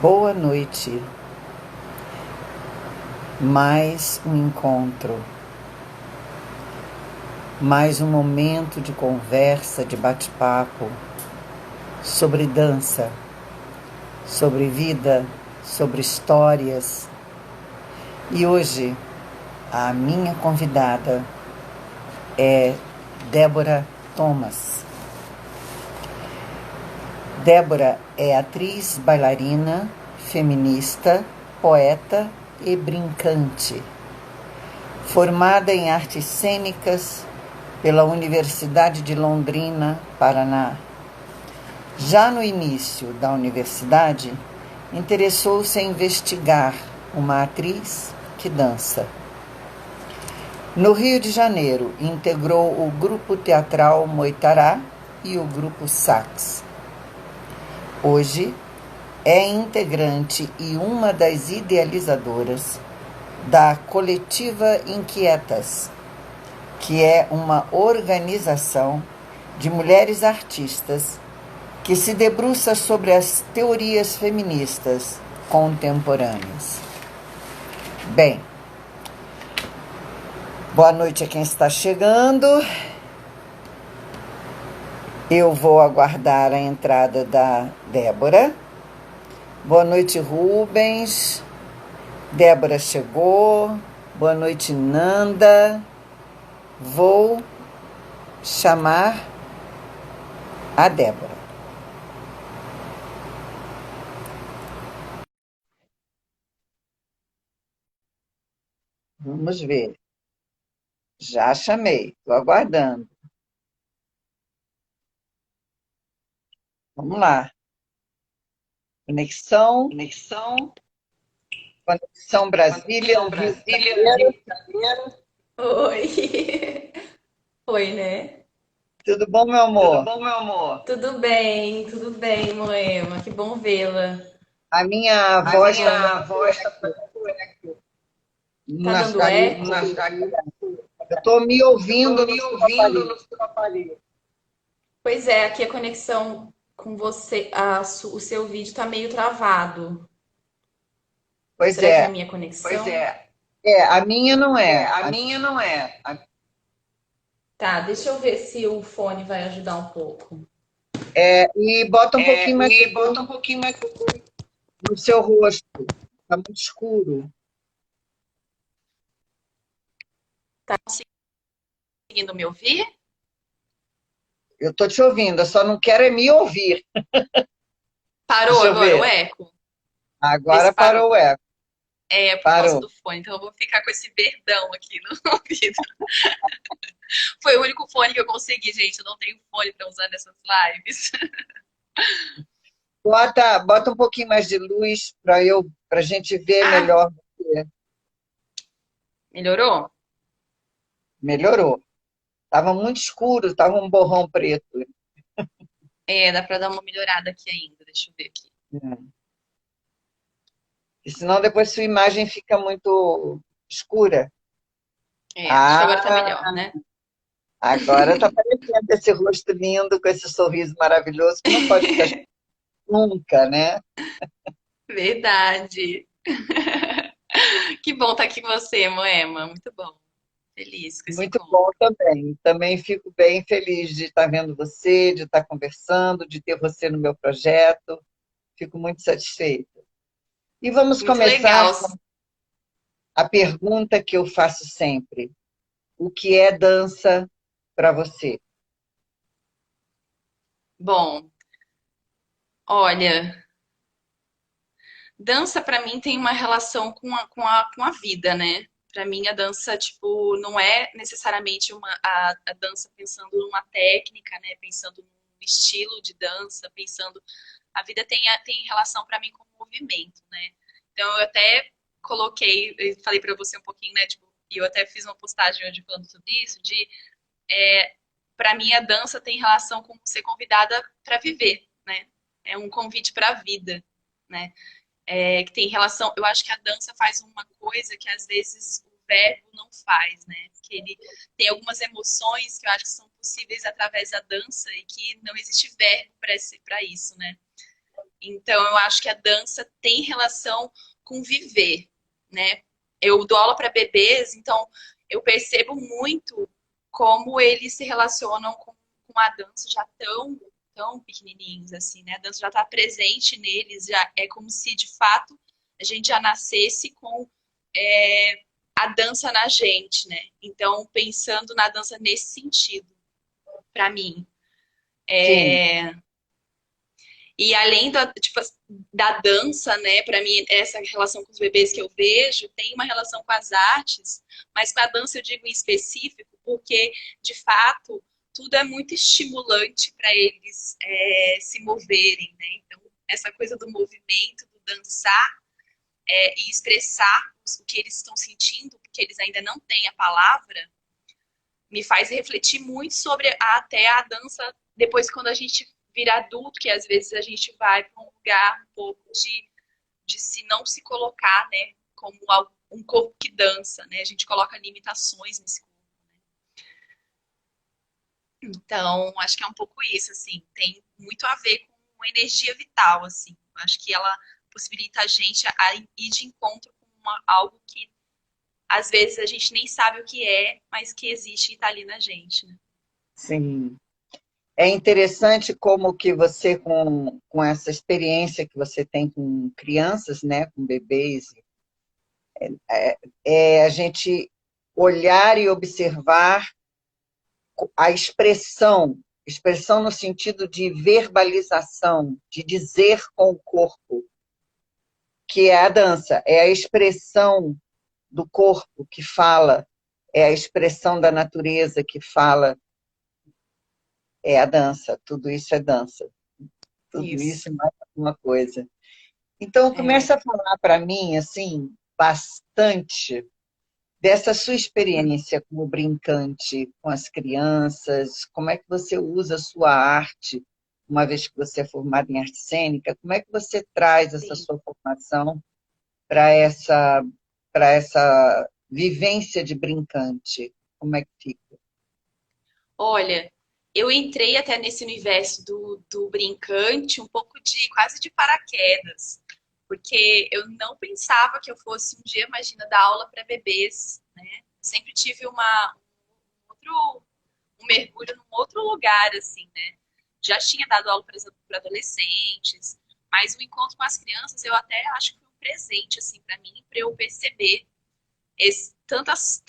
Boa noite. Mais um encontro, mais um momento de conversa, de bate-papo sobre dança, sobre vida, sobre histórias. E hoje a minha convidada é Débora Thomas. Débora é atriz, bailarina, feminista, poeta e brincante. Formada em artes cênicas pela Universidade de Londrina, Paraná. Já no início da universidade, interessou-se em investigar uma atriz que dança. No Rio de Janeiro, integrou o grupo teatral Moitará e o grupo Sax. Hoje, é integrante e uma das idealizadoras da Coletiva Inquietas, que é uma organização de mulheres artistas que se debruça sobre as teorias feministas contemporâneas. Bem, boa noite a quem está chegando. Eu vou aguardar a entrada da Débora. Boa noite, Rubens. Débora chegou. Boa noite, Nanda. Vou chamar a Débora. Vamos ver. Já chamei, estou aguardando. Vamos lá. Conexão, Conexão, conexão Brasília, conexão Rio de Brasília, Janeiro. Rio de Janeiro. Oi. Oi, né? Tudo bom, meu Tudo amor? bom, meu amor? Tudo bem, Moema. Que bom vê-la. A minha A voz está minha voz está tá na, dando ali, eco? eu estou me Eu estou ouvindo no me seu ouvindo aparelho. no seu aparelho. Pois é, aqui a conexão com você, o seu vídeo tá meio travado. Pois Será que é a é, minha conexão? Pois é. a minha não é. A minha não é. Tá, deixa eu ver se o fone vai ajudar um pouco. E bota um pouquinho mais de E luz bota um pouquinho mais. no seu rosto. Está muito escuro. Tá conseguindo me ouvir? Eu estou te ouvindo, eu só não quero é me ouvir. Parou Deixa eu agora o ver. eco? Vê se Agora parou. parou o eco. É por causa Parou. do fone, então eu vou ficar com esse verdão aqui no ouvido. Foi o único fone que eu consegui, gente. Eu não tenho fone para usar nessas lives. Bota um pouquinho mais de luz para a gente ver Ah, melhor você. melhorou? Melhorou. Estava muito escuro, estava um borrão preto. É, dá para dar uma melhorada aqui ainda. Deixa eu ver aqui. É. E senão depois sua imagem fica muito escura. É, acho que agora tá Ah, melhor, né? agora está aparecendo esse rosto lindo com esse sorriso maravilhoso que não pode ficar escuro nunca, né? Verdade. Que bom estar aqui com você, Moema. Muito bom. Feliz com esse Muito bom encontro. também. Também fico bem feliz de estar vendo você, de estar conversando, de ter você no meu projeto. Fico muito satisfeita. E vamos Muito legal. começar com a pergunta que eu faço sempre: o que é dança para você? Bom, olha, dança pra mim tem uma relação com a vida, né? Pra mim a dança, tipo, não é necessariamente a dança pensando numa técnica, né? Pensando num estilo de dança, pensando... A vida tem relação pra mim com o movimento, né? Então eu até coloquei, eu falei pra você um pouquinho, né? Tipo, e eu até fiz uma postagem hoje falando sobre isso, de para mim a dança tem relação com ser convidada para viver, né? É um convite para a vida, né? Que tem relação. Eu acho que a dança faz uma coisa que às vezes o verbo não faz, né? Que ele tem algumas emoções que eu acho que são possíveis através da dança e que não existe verbo para isso, né? Então, eu acho que a dança tem relação com viver, né? Eu dou aula para bebês, então eu percebo muito como eles se relacionam com a dança já tão pequenininhos assim, né? A dança já está presente neles, já é como se de fato a gente já nascesse com a dança na gente, né? Então, pensando na dança nesse sentido, para mim. Sim, E além da, tipo, da dança, né, para mim, essa relação com os bebês que eu vejo, tem uma relação com as artes, mas com a dança eu digo em específico, porque, de fato, tudo é muito estimulante para eles se moverem, né? Então, essa coisa do movimento, do dançar e expressar o que eles estão sentindo, porque eles ainda não têm a palavra, me faz refletir muito sobre até a dança depois quando a gente vira adulto, que às vezes a gente vai para um lugar um pouco de se não se colocar, né, como um corpo que dança, né? A gente coloca limitações nesse corpo. Então, acho que é um pouco isso, assim, tem muito a ver com energia vital, assim. Acho que ela possibilita a gente a ir de encontro com algo que às vezes a gente nem sabe o que é, mas que existe e está ali na gente, né? sim. É interessante como que você, com essa experiência que você tem com crianças, né, com bebês, a gente olhar e observar a expressão no sentido de verbalização, de dizer com o corpo, que é a dança, é a expressão do corpo que fala, é a expressão da natureza que fala, é a dança, tudo isso é dança, tudo Isso. isso é mais alguma coisa. Então, É. começa a falar para mim, assim, bastante dessa sua experiência como brincante com as crianças, como é que você usa a sua arte, uma vez que você é formada em arte cênica, como é que você traz essa Sim. sua formação para essa vivência de brincante? Como é que fica? Olha, eu entrei até nesse universo do brincante um pouco de quase de paraquedas, porque eu não pensava que eu fosse um dia, imagina, dar aula para bebês, né? Sempre tive um mergulho num outro lugar, assim, né? Já tinha dado aula para adolescentes, mas o encontro com as crianças eu até acho que foi um presente, assim, para mim, para eu perceber tantas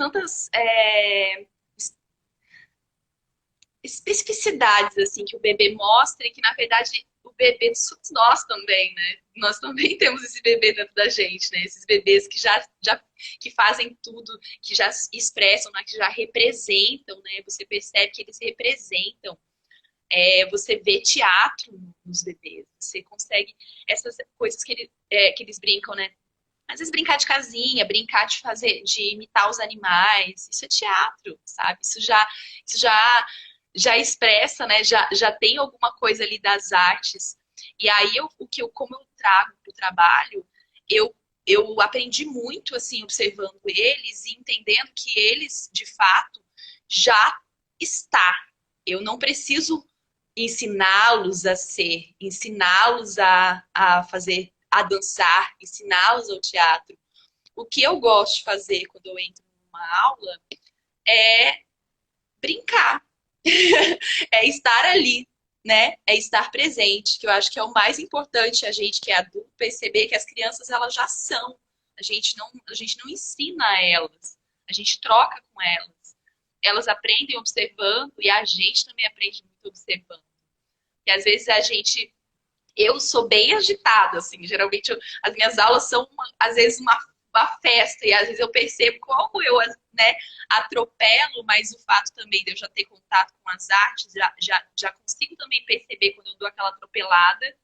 especificidades assim que o bebê mostra e que na verdade o bebê somos nós também, né? Nós também temos esse bebê dentro da gente, né? Esses bebês que já que fazem tudo, que já expressam, né? Que já representam, né? Você percebe que eles representam. Você vê teatro nos bebês, você consegue essas coisas que eles brincam, né? Às vezes brincar de casinha, brincar de fazer, de imitar os animais, isso é teatro, sabe? Já expressa, né? Já tem alguma coisa ali das artes. E aí como eu trago para o trabalho, eu eu aprendi muito assim observando eles e entendendo que eles de fato já está. Eu não preciso ensiná-los a ser, ensiná-los a fazer, a dançar, ensiná-los ao teatro. O que eu gosto de fazer quando eu entro numa aula é brincar, é estar ali, né? É estar presente, que eu acho que é o mais importante a gente que é adulto perceber que as crianças elas já são. A gente não ensina a elas, a gente troca com elas. Elas aprendem observando e a gente também aprende muito observando. E às vezes eu sou bem agitada, assim, geralmente as minhas aulas são, às vezes, uma festa, e às vezes eu percebo como eu, né, atropelo, mas o fato também de eu já ter contato com as artes, já consigo também perceber quando eu dou aquela atropelada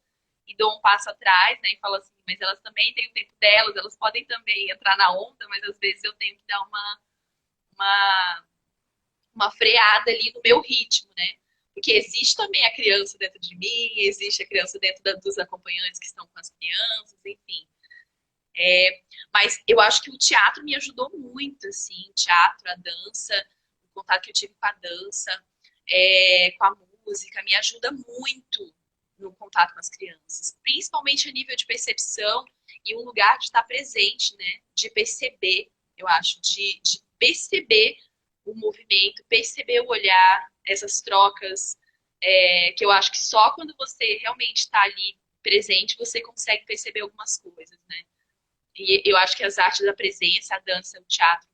e dou um passo atrás, né, e falo assim, mas elas também têm o tempo delas, elas podem também entrar na onda, mas às vezes eu tenho que dar uma, uma freada ali no meu ritmo, né? Porque existe também a criança dentro de mim, existe a criança dentro dos acompanhantes que estão com as crianças, enfim. Mas eu acho que o teatro me ajudou muito, assim, o teatro, a dança, o contato que eu tive com a dança, com a música, me ajuda muito no contato contato com as crianças, principalmente a nível de percepção e um lugar de estar presente, né? De perceber, eu acho, de perceber o movimento, perceber o olhar, essas trocas, que eu acho que só quando você realmente está ali presente você consegue perceber algumas coisas, né? E eu acho que as artes da presença, a dança, o teatro,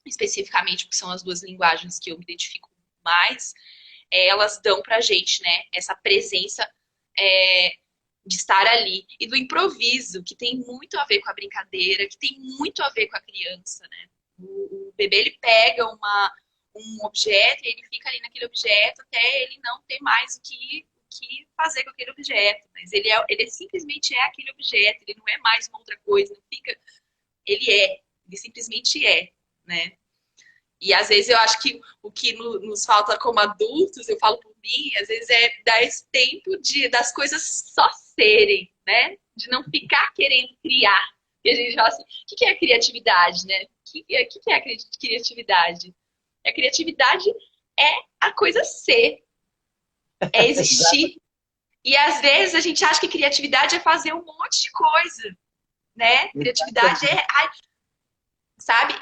especificamente, porque são as duas linguagens que eu me identifico mais, elas dão pra gente, né, essa presença é, de estar ali. E do improviso, que tem muito a ver com a brincadeira, que tem muito a ver com a criança, né? O bebê, ele pega um objeto e ele fica ali naquele objeto até ele não ter mais o que fazer com aquele objeto. Mas ele simplesmente é aquele objeto, ele não é mais uma outra coisa, não fica, ele simplesmente é, né? E às vezes eu acho que o que nos falta como adultos, eu falo por mim, às vezes é dar esse tempo das coisas só serem, né? De não ficar querendo criar. E a gente fala assim, o que é a criatividade, né? O que é a criatividade? A criatividade é a coisa ser, é existir. E às vezes a gente acha que criatividade é fazer um monte de coisa, né? Criatividade sabe,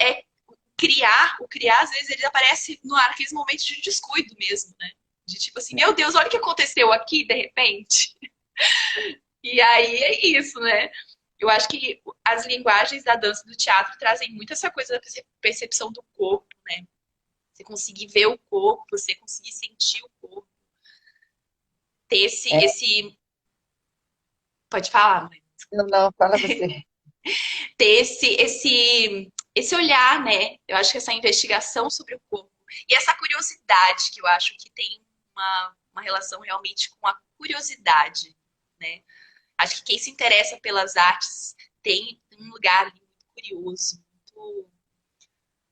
o criar, às vezes, ele aparece naqueles momentos de descuido mesmo, né? De tipo assim, meu Deus, olha o que aconteceu aqui, de repente. E aí é isso, né? Eu acho que as linguagens da dança e do teatro trazem muito essa coisa da percepção do corpo, né? Você conseguir ver o corpo, você conseguir sentir o corpo. Ter É, Pode falar, mãe. não, não, fala você. Ter esse olhar, né? Eu acho que essa investigação sobre o corpo e essa curiosidade, que eu acho que tem uma relação realmente com a curiosidade, né? Acho que quem se interessa pelas artes tem um lugar ali muito curioso,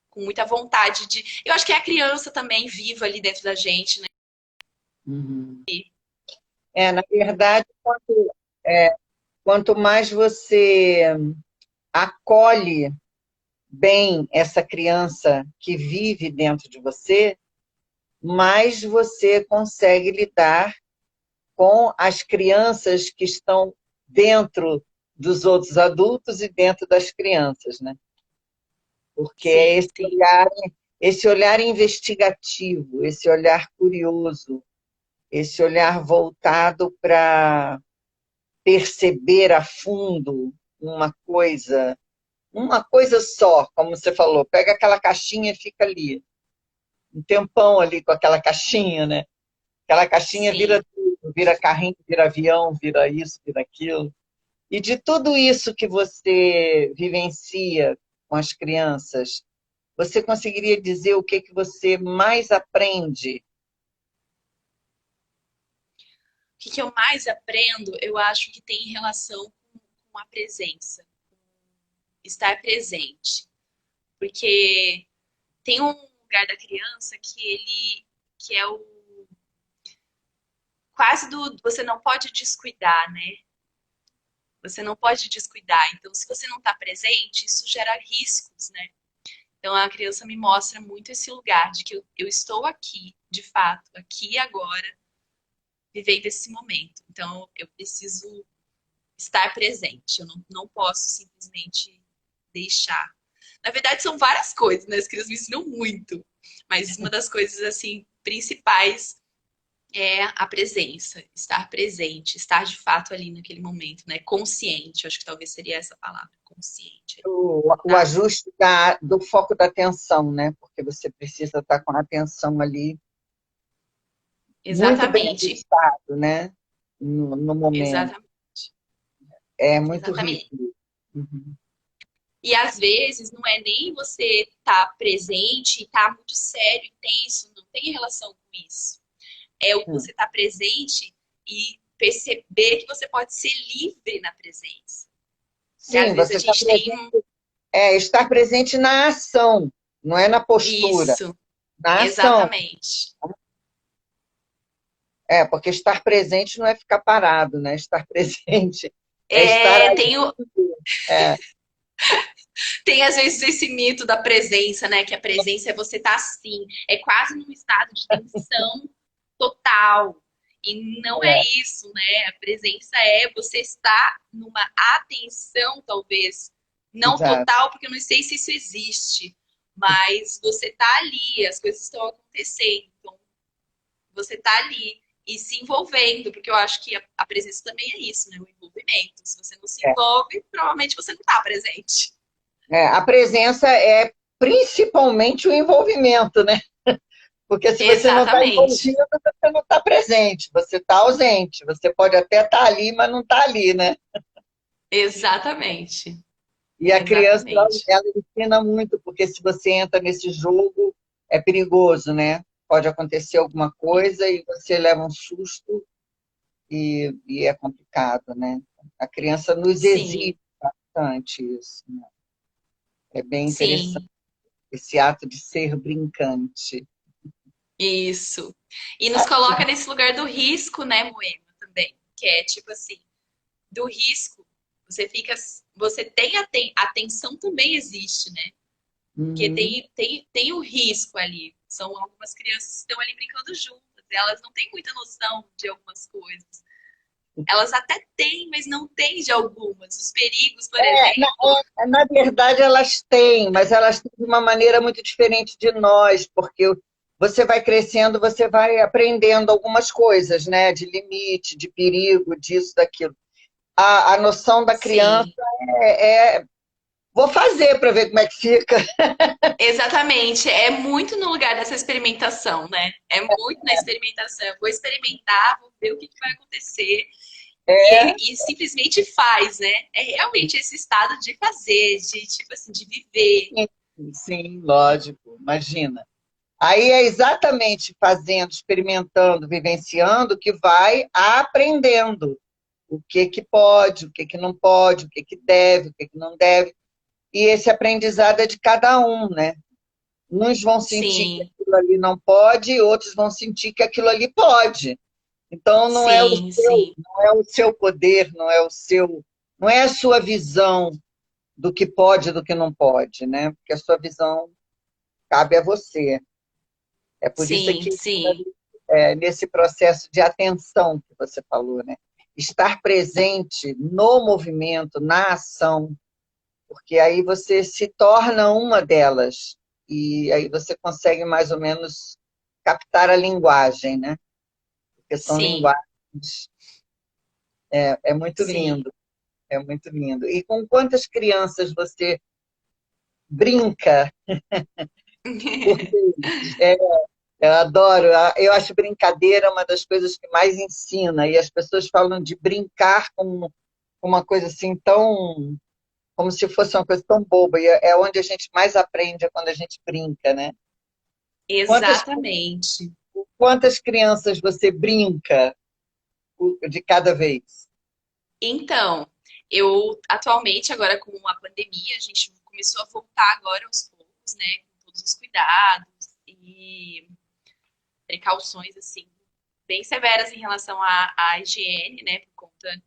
com muita vontade de. Eu acho que é a criança também viva ali dentro da gente, né? Uhum. Na verdade, quanto mais você acolhe bem essa criança que vive dentro de você, mais você consegue lidar com as crianças que estão dentro dos outros adultos e dentro das crianças, né? Porque é Sim, sim. esse olhar investigativo, esse olhar curioso, esse olhar voltado para perceber a fundo uma coisa só, como você falou, pega aquela caixinha e fica ali, um tempão ali com aquela caixinha, né? Aquela caixinha Sim. vira tudo, vira carrinho, vira avião, vira isso, vira aquilo. E de tudo isso que você vivencia com as crianças, você conseguiria dizer o que você mais aprende? O que eu mais aprendo, eu acho que tem relação com a presença, estar presente. Porque tem um lugar da criança que é o quase do você não pode descuidar, né? Você não pode descuidar. Então, se você não está presente, isso gera riscos, né? Então, a criança me mostra muito esse lugar de que eu estou aqui, de fato, aqui e agora, vivendo esse momento. Então, eu preciso estar presente. Eu não posso simplesmente deixar. Na verdade, são várias coisas, né? As crianças me ensinam muito. Mas uma das coisas, assim, principais é a presença, estar presente, estar de fato ali naquele momento, né? Consciente, acho que talvez seria essa palavra, consciente. O Tá? ajuste do foco da atenção, né? Porque você precisa estar com a atenção ali muito bem Exatamente, ajustado, né? No momento. exatamente, É muito rico. exatamente. Uhum. E às vezes não é nem você estar presente e estar muito sério e tenso, não tem relação com isso. É o você estar presente e perceber que você pode ser livre na presença. E às Sim, vezes a você está gente tem presente, estar presente na ação, não é na postura, isso, na ação. exatamente. Porque estar presente não é ficar parado, né? Estar presente é estar É, ali. É, tem às vezes esse mito da presença, né? Que a presença é você estar assim, é quase num estado de tensão total. E não é É, isso, né? A presença é você estar numa atenção, talvez, não exato. total, porque eu não sei se isso existe, mas você tá ali, as coisas estão acontecendo, então você tá ali e se envolvendo, porque eu acho que a presença também é isso, né? O envolvimento. Se você não se É. envolve, provavelmente você não está presente. É, a presença é principalmente o envolvimento, né? Porque se você não está Exatamente. envolvido, você não está presente, você está ausente. Você pode até estar ali, mas não está ali, né? Exatamente. E a criança, Exatamente. ela ensina muito, porque se você entra nesse jogo, é perigoso, né? Pode acontecer alguma coisa e você leva um susto e é complicado, né? A criança nos Sim, exige bastante isso, né? É bem interessante sim. esse ato de ser brincante. Isso. E nos coloca nesse lugar do risco, né, Moema, também. Que é tipo assim, do risco, você fica. Você tem a tensão também existe, né? Porque Uhum. tem o risco ali. São algumas crianças que estão ali brincando juntas. Elas não têm muita noção de algumas coisas. Elas até têm, mas não têm de algumas. Os perigos, por exemplo. Na verdade, elas têm, mas elas têm de uma maneira muito diferente de nós, porque você vai crescendo, você vai aprendendo algumas coisas, né? De limite, de perigo, disso, daquilo. A noção da criança Sim, vou fazer para ver como é que fica. exatamente. É muito no lugar dessa experimentação, né? É muito na experimentação. Eu vou experimentar, vou ver o que, que vai acontecer. E simplesmente faz, né? É realmente esse estado de fazer, de tipo assim, de viver. Sim, lógico, imagina. Aí é exatamente fazendo, experimentando, vivenciando que vai aprendendo o que que pode, o que que não pode, o que que deve, o que que não deve. E esse aprendizado é de cada um, né? Uns vão sentir que Sim, aquilo ali não pode, outros vão sentir que aquilo ali pode. Então sim, sim, não é o seu poder, não é a sua visão do que pode e do que não pode, né? Porque a sua visão cabe a você. É por isso sim, que sim, nesse processo de atenção que você falou, né? Estar presente no movimento, na ação, porque aí você se torna uma delas e aí você consegue mais ou menos captar a linguagem, né? Porque são sim, linguagens. É muito sim. lindo, é muito lindo. E com quantas crianças você brinca por vez? Eu adoro, eu acho brincadeira uma das coisas que mais ensina, e as pessoas falam de brincar como uma coisa assim tão, como se fosse uma coisa tão boba, e é onde a gente mais aprende é quando a gente brinca, né? Quantas, Exatamente. quantas crianças você brinca de cada vez? Então, eu atualmente, agora com a pandemia, a gente começou a voltar agora aos poucos, né? Com todos os cuidados e precauções, assim, bem severas em relação à higiene, né? Por conta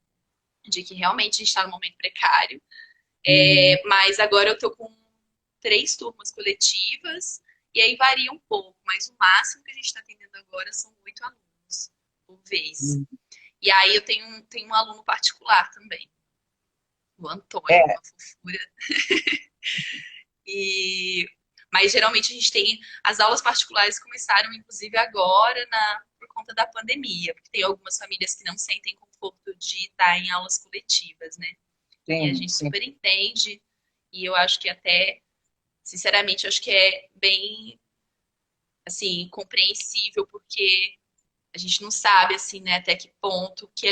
de que realmente a gente está num momento precário. Uhum. Mas agora eu tô com 3 turmas coletivas, e aí varia um pouco, mas o máximo que a gente está atendendo agora são 8 alunos por vez. Uhum. E aí eu tenho um aluno particular também, o Antônio, É, uma fofura. E mas geralmente a gente tem as aulas particulares começaram inclusive agora por conta da pandemia, porque tem algumas famílias que não sentem conforto de estar em aulas coletivas, né? E a sim, gente sim. super entende, e eu acho que até, sinceramente, eu acho que é bem assim compreensível, porque a gente não sabe assim, né, até que ponto que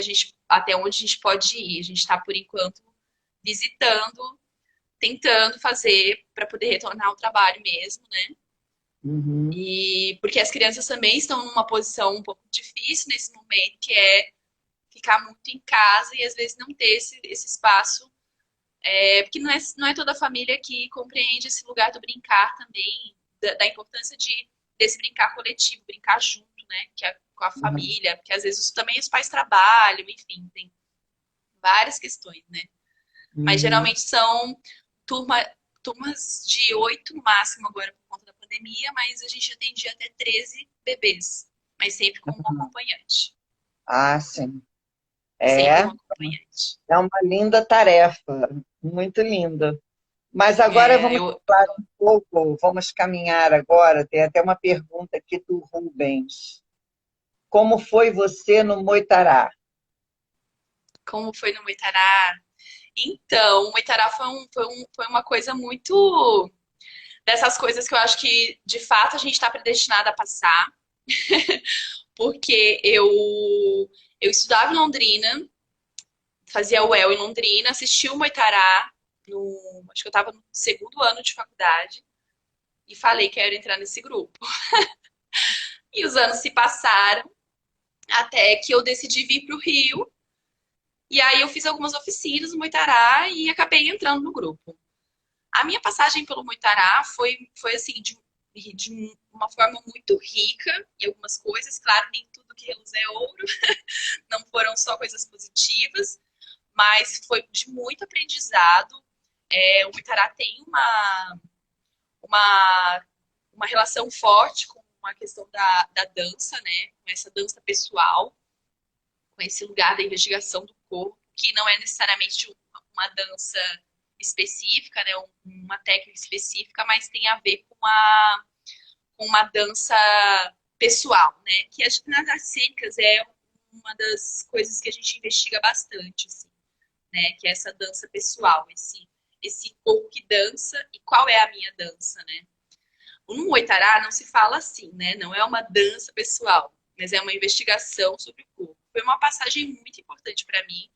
até onde a gente pode ir. A gente está por enquanto visitando, tentando fazer para poder retornar ao trabalho mesmo, né? Uhum. E porque as crianças também estão numa posição um pouco difícil nesse momento, que é ficar muito em casa e às vezes não ter esse espaço. Porque não é toda a família que compreende esse lugar do brincar também, da importância desse brincar coletivo, brincar junto, né? Com a Uhum. família, porque às vezes também os pais trabalham, enfim, tem várias questões, né? Mas Uhum. geralmente são turma, turmas de 8 no máximo agora por conta da pandemia, mas a gente atendia até 13 bebês, mas sempre com um acompanhante. Ah, sim. Sempre É, um acompanhante. é uma linda tarefa, muito linda. Mas agora É, vamos falar um pouco, vamos caminhar agora. Tem até uma pergunta aqui do Rubens. Como foi você no Moitará? como foi no Muitará? Então, o Muitará foi uma coisa muito dessas coisas que eu acho que de fato a gente está predestinada a passar, porque eu estudava em Londrina, fazia UEL em Londrina, assisti o Moitará no, acho que eu estava no segundo ano de faculdade e falei que eu ia entrar nesse grupo. E os anos se passaram até que eu decidi vir para o Rio. E aí eu fiz algumas oficinas no Moitará e acabei entrando no grupo. A minha passagem pelo Muitará foi assim, de uma forma muito rica em algumas coisas. Claro, nem tudo que reluz é ouro, não foram só coisas positivas, mas foi de muito aprendizado. O Muitará tem uma, uma relação forte com a questão da dança, né? Com essa dança pessoal, com esse lugar da investigação do corpo, que não é necessariamente uma dança específica, né, uma técnica específica, mas tem a ver com uma dança pessoal, né? Que acho que nas artes cênicas é uma das coisas que a gente investiga bastante, assim, né? Que é essa dança pessoal, esse corpo que dança e qual é a minha dança, né? No Oitará não se fala assim, né? Não é uma dança pessoal, mas é uma investigação sobre o corpo. Foi uma passagem muito importante para mim,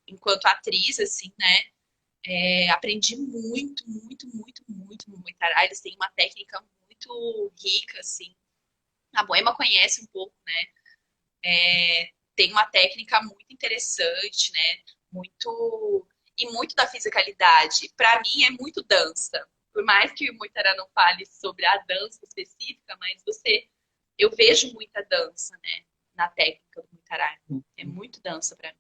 enquanto atriz, assim, né? Aprendi muito no Muay Eles têm uma técnica muito rica, assim. A Moema conhece um pouco, né? Tem uma técnica muito interessante, né? Muito e muito da fisicalidade. Para mim é muito dança. Por mais que o Muay não fale sobre a dança específica, mas eu vejo muita dança, né? Na técnica do Muay Thai. É muito dança para mim.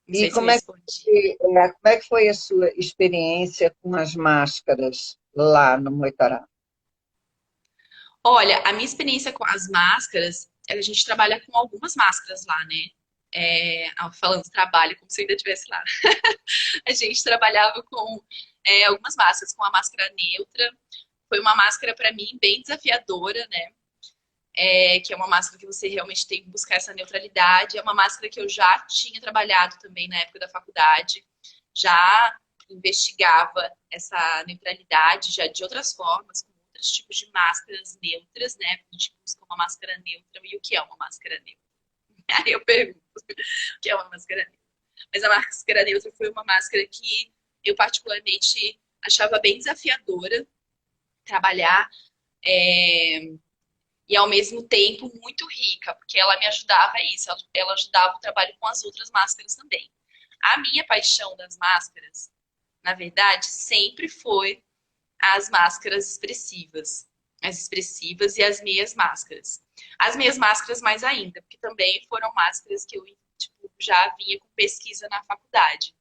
Não E sei se eu como é que, respondi. como é que foi a sua experiência com as máscaras lá no Moitará? Olha, a minha experiência com as máscaras, a gente trabalha com algumas máscaras lá, né? Falando trabalho, como se eu ainda estivesse lá. A gente trabalhava com algumas máscaras, com a máscara neutra. Foi uma máscara, para mim, bem desafiadora, né? Que é uma máscara que você realmente tem que buscar essa neutralidade. É uma máscara que eu já tinha trabalhado também na época da faculdade. Já investigava essa neutralidade já de outras formas, com outros tipos de máscaras neutras, né? A gente busca uma máscara neutra. E o que é uma máscara neutra? Aí eu pergunto, o que é uma máscara neutra? Mas a máscara neutra foi uma máscara que eu particularmente achava bem desafiadora trabalhar e ao mesmo tempo muito rica, porque ela me ajudava a isso, ela ajudava o trabalho com as outras máscaras também. A minha paixão das máscaras, na verdade, sempre foi as máscaras expressivas. As expressivas e as meias máscaras. As meias máscaras mais ainda, porque também foram máscaras que eu tipo, já vinha com pesquisa na faculdade.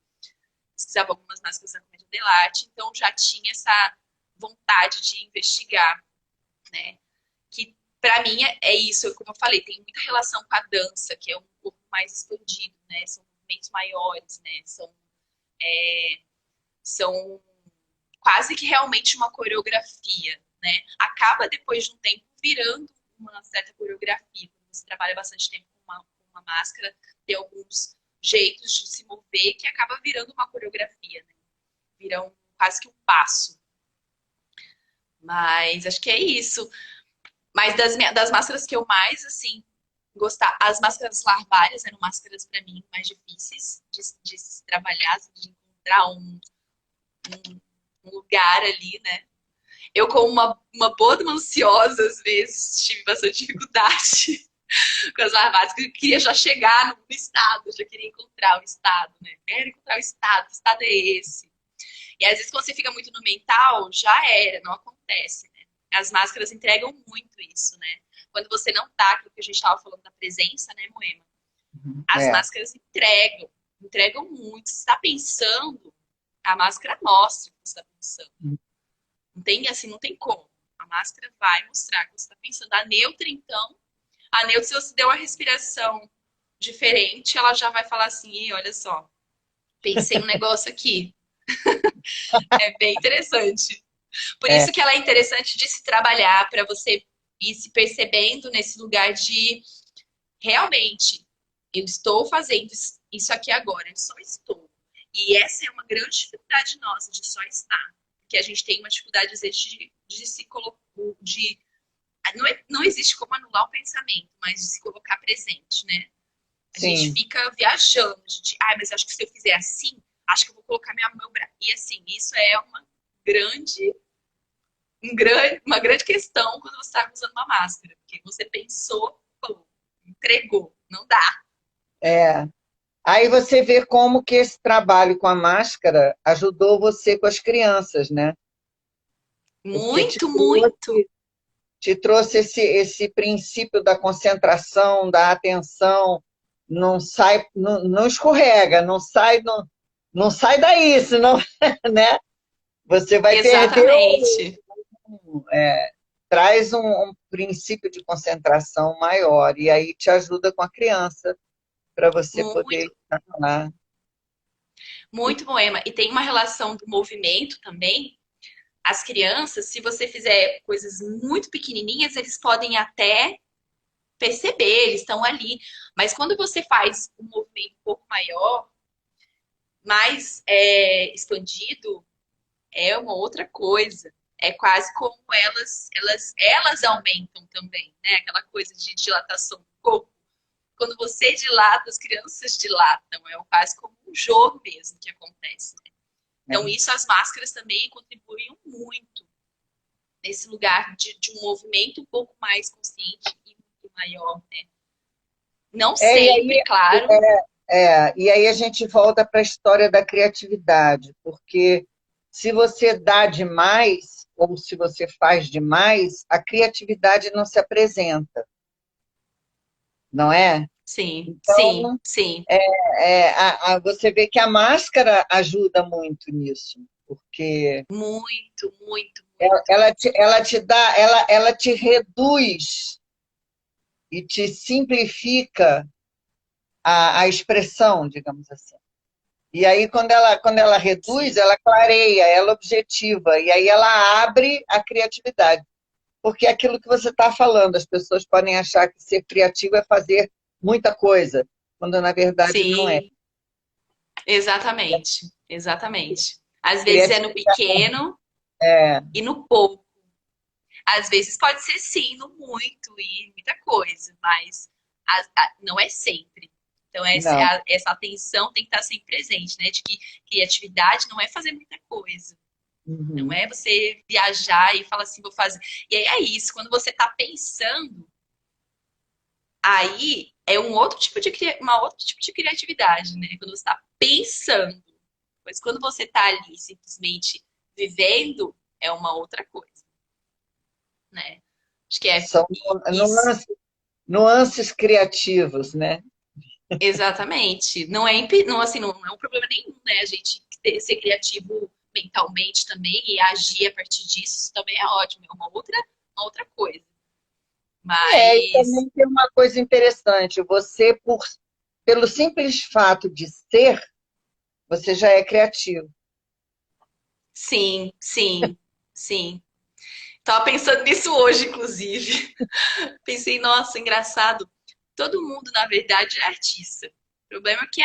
Pesquisava algumas máscaras da comédia dell'arte, então já tinha essa vontade de investigar, né? Que para mim é isso, como eu falei, tem muita relação com a dança, que é um pouco mais expandido, né? São movimentos maiores, né? São quase que realmente uma coreografia, né? Acaba depois de um tempo virando uma certa coreografia. Quando você trabalha bastante tempo com uma máscara, tem alguns jeitos de se mover que acaba virando uma coreografia, né? Viram quase que um passo. Mas acho que é isso. Mas das máscaras que eu mais, assim, gostar, as máscaras larvárias eram máscaras para mim mais difíceis de se trabalhar, de encontrar um lugar ali, né? Eu, como uma boa ansiosa, às vezes, tive bastante dificuldade com as larvárias, porque eu queria já chegar no estado, já queria encontrar o estado, né? Quero encontrar o estado, que estado é esse? E às vezes, quando você fica muito no mental, já era, não acontece, né? As máscaras entregam muito isso, né? Quando você não tá, aquilo que a gente estava falando da presença, né, Moema? As É, máscaras entregam muito. Você está pensando, a máscara mostra o que você está pensando. Não tem assim, não tem como. A máscara vai mostrar o que você está pensando. A neutra, então, A neutro, se você deu uma respiração diferente, ela já vai falar assim, "Ih, olha só, pensei um negócio aqui. É bem interessante. Por É, isso que ela é interessante de se trabalhar, para você ir se percebendo nesse lugar de realmente, eu estou fazendo isso aqui agora, eu só estou. E essa é uma grande dificuldade nossa, de só estar. Porque a gente tem uma dificuldade, às vezes, de se colocar, de não, não existe como anular o pensamento, mas de se colocar presente, né? A gente sim. fica viajando, a gente, mas acho que se eu fizer assim, acho que eu vou colocar meu braço. E assim, isso é grande, uma grande questão quando você está usando uma máscara, porque você pensou, pô, entregou, não dá. É. Aí você vê como que esse trabalho com a máscara ajudou você com as crianças, né? Porque Muito, muito. te trouxe esse princípio da concentração, da atenção, não sai, não escorrega, não sai daí, senão, né? Você vai perder, Exatamente. traz um princípio de concentração maior, e aí te ajuda com a criança, para você poder Muito, ensinar. muito Moema. E tem uma relação do movimento também. As crianças, se você fizer coisas muito pequenininhas, eles podem até perceber, eles estão ali. Mas quando você faz um movimento um pouco maior, mais expandido, é uma outra coisa. É quase como elas aumentam também, né? Aquela coisa de dilatação do corpo. Quando você dilata, as crianças dilatam. É quase como um jogo mesmo que acontece. Né? Então, Né? isso as máscaras também contribuem muito nesse lugar de um movimento um pouco mais consciente e muito maior, né? Não É, sempre, claro. e aí a gente volta para a história da criatividade, porque se você dá demais, ou se você faz demais, a criatividade não se apresenta, não é? Sim, sim, Então, sim. você vê que a máscara ajuda muito nisso, porque Muito, muito, ela, muito. ela te dá, ela te reduz e te simplifica a expressão, digamos assim. E aí, quando ela reduz, Sim. ela clareia, ela objetiva, e aí ela abre a criatividade. Porque é aquilo que você está falando, as pessoas podem achar que ser criativo é fazer muita coisa, quando na verdade não é. Sim, exatamente. Exatamente. Às vezes é no Criatividade pequeno é, e no pouco. Às vezes pode ser sim, no muito e muita coisa, mas não é sempre. Então, não. essa atenção tem que estar sempre presente, né? De que criatividade não é fazer muita coisa. Não Uhum. é você viajar e falar assim, vou fazer. E aí é isso, quando você está pensando, aí é uma outro tipo de criatividade, né? Quando você está pensando. Mas quando você está ali simplesmente vivendo, é uma outra coisa, né? Acho que é São isso. nuances, nuances criativos, né? Exatamente. Não é, não, assim, não é um problema nenhum, né? A gente ser criativo mentalmente também e agir a partir disso, isso também é ótimo, é uma outra coisa. E Mas também tem uma coisa interessante, você, pelo simples fato de ser, você já é criativo. sim, sim, sim. Tava pensando nisso hoje, inclusive. Pensei, nossa, engraçado. Todo mundo, na verdade, é artista. O problema é que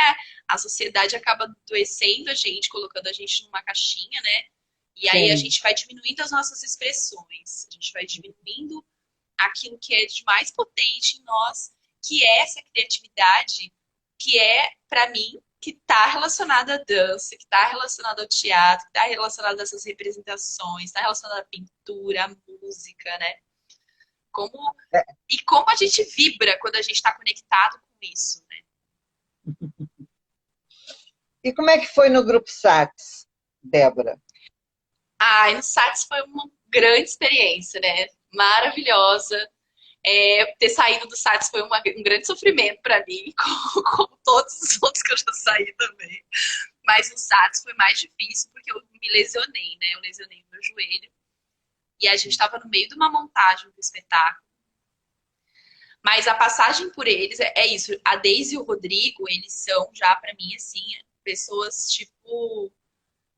a sociedade acaba adoecendo a gente, colocando a gente numa caixinha, né? E aí a Sim. gente vai diminuindo as nossas expressões, a gente vai diminuindo aquilo que é de mais potente em nós, que é essa criatividade, que é, para mim, que está relacionada à dança, que está relacionada ao teatro, que está relacionada a essas representações, está relacionada à pintura, à música, né? Como, e como a gente vibra quando a gente está conectado com isso, né? E como é que foi no Grupo Sats, Débora? Ah, e no Sats foi uma grande experiência, né? Maravilhosa. Ter saído do Sats foi um grande sofrimento para mim, como todos os outros que eu já saí também. Mas o Sats foi mais difícil porque eu me lesionei, né? Eu lesionei o meu joelho. E a gente estava no meio de uma montagem do espetáculo. Mas a passagem por eles é isso. A Deise e o Rodrigo, eles são já, pra mim, assim, pessoas, tipo,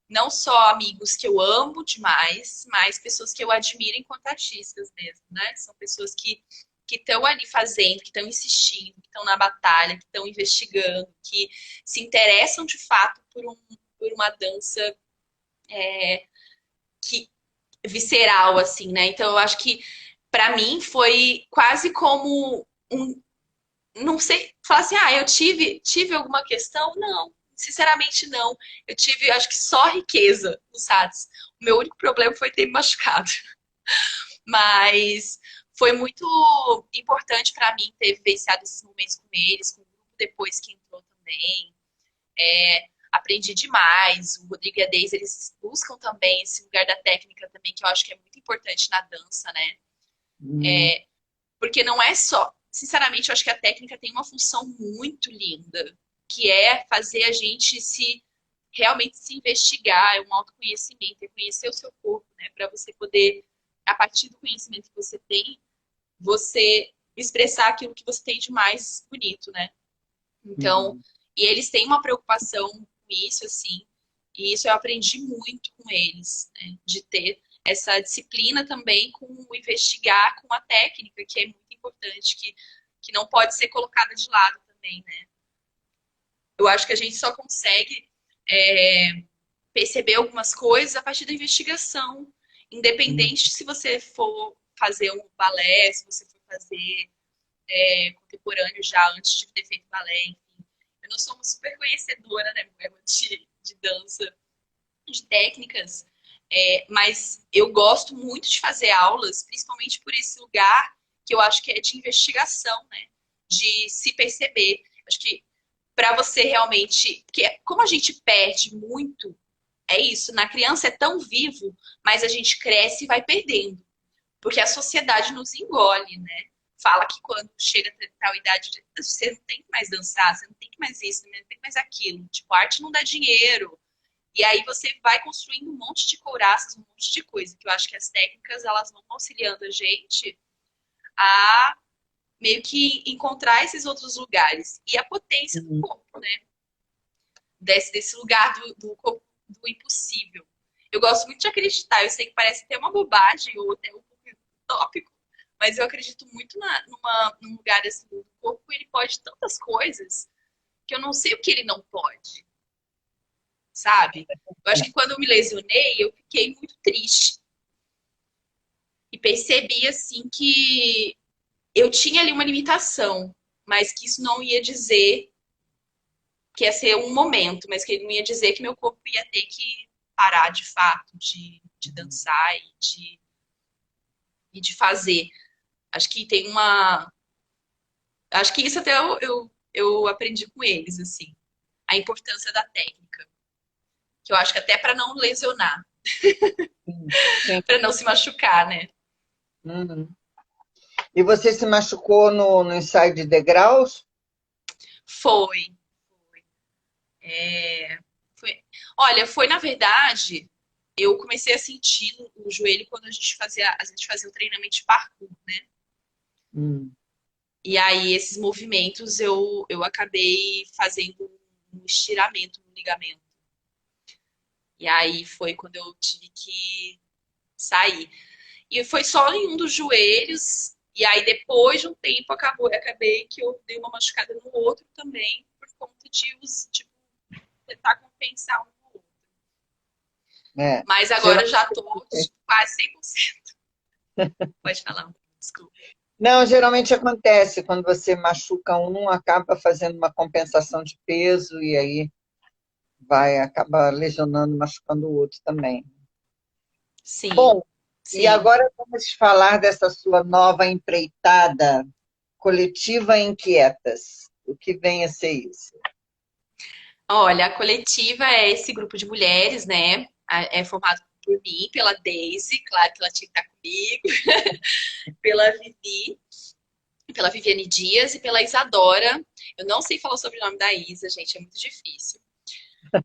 não só amigos que eu amo demais, mas pessoas que eu admiro enquanto artistas mesmo, né? São pessoas que estão ali fazendo, que estão insistindo, que estão na batalha, que estão investigando, que se interessam de fato por uma dança que visceral, assim, né? Então eu acho que para mim foi quase como um, não sei, falar assim, eu tive alguma questão? Não, sinceramente não. Eu tive, acho que só riqueza no SATS. O meu único problema foi ter me machucado. Mas foi muito importante para mim ter vivenciado esses momentos com eles, com o grupo depois que entrou também. Aprendi demais. O Rodrigo e a Deise, eles buscam também esse lugar da técnica também, que eu acho que é muito importante na dança, né? Hum, Porque não é só. Sinceramente, eu acho que a técnica tem uma função muito linda, que é fazer a gente se realmente se investigar, é um autoconhecimento, é conhecer o seu corpo, né? Para você poder, a partir do conhecimento que você tem, você expressar aquilo que você tem de mais bonito, né? Então, hum, e eles têm uma preocupação com isso, assim, e isso eu aprendi muito com eles, né? De ter essa disciplina também com o investigar com a técnica, que é muito importante, que não pode ser colocada de lado também, né? Eu acho que a gente só consegue perceber algumas coisas a partir da investigação, hum. independente se você for fazer um balé, se você for fazer contemporâneo já antes de ter feito balé, enfim. Eu não sou uma super conhecedora, né, de dança, de técnicas, mas eu gosto muito de fazer aulas, principalmente por esse lugar que eu acho que é de investigação, né, de se perceber. Acho que para você realmente, porque como a gente perde muito, é isso, na criança é tão vivo, mas a gente cresce e vai perdendo porque a sociedade nos engole, né? Fala que quando chega a tal idade, você não tem que mais dançar, você não tem que mais isso, não tem que mais aquilo. Tipo, arte não dá dinheiro. E aí você vai construindo um monte de couraças, um monte de coisa. Que eu acho que as técnicas, elas vão auxiliando a gente a meio que encontrar esses outros lugares. E a potência do Hum. corpo, né? Desse lugar do impossível. Eu gosto muito de acreditar. Eu sei que parece ter uma bobagem ou até um pouco utópico, mas eu acredito muito num lugar assim, o corpo ele pode tantas coisas que eu não sei o que ele não pode, sabe? Eu acho que quando eu me lesionei, eu fiquei muito triste e percebi assim que eu tinha ali uma limitação, mas que isso não ia dizer que ia ser um momento, mas que não ia dizer que meu corpo ia ter que parar de fato de dançar e de fazer. Acho que tem uma. Acho que isso até eu aprendi com eles, assim. A importância da técnica. Que eu acho que até para não lesionar, Sim, sim. para não se machucar, né? Uhum. E você se machucou no ensaio de degraus? Foi. Foi. Olha, foi na verdade, eu comecei a sentir no joelho quando a gente fazia o treinamento de parkour, né? Hum. E aí, esses movimentos eu acabei fazendo um estiramento no ligamento. E aí foi quando eu tive que sair. E foi só em um dos joelhos. E aí, depois de um tempo, acabei que eu dei uma machucada no outro também, por conta tipo, tentar compensar um no outro. É. Mas agora eu já tô tipo, quase 100%. Pode falar, desculpa. Não, geralmente acontece quando você machuca um, acaba fazendo uma compensação de peso e aí vai acaba lesionando, machucando o outro também. Sim, Bom, e sim. agora vamos falar dessa sua nova empreitada, Coletiva Inquietas. O que vem a ser isso? Olha, a coletiva é esse grupo de mulheres, né? É formado por mim, pela Daisy, claro que ela tinha que estar comigo, pela Vivi, pela Viviane Dias e pela Isadora. Eu não sei falar o sobrenome da Isa, gente, é muito difícil.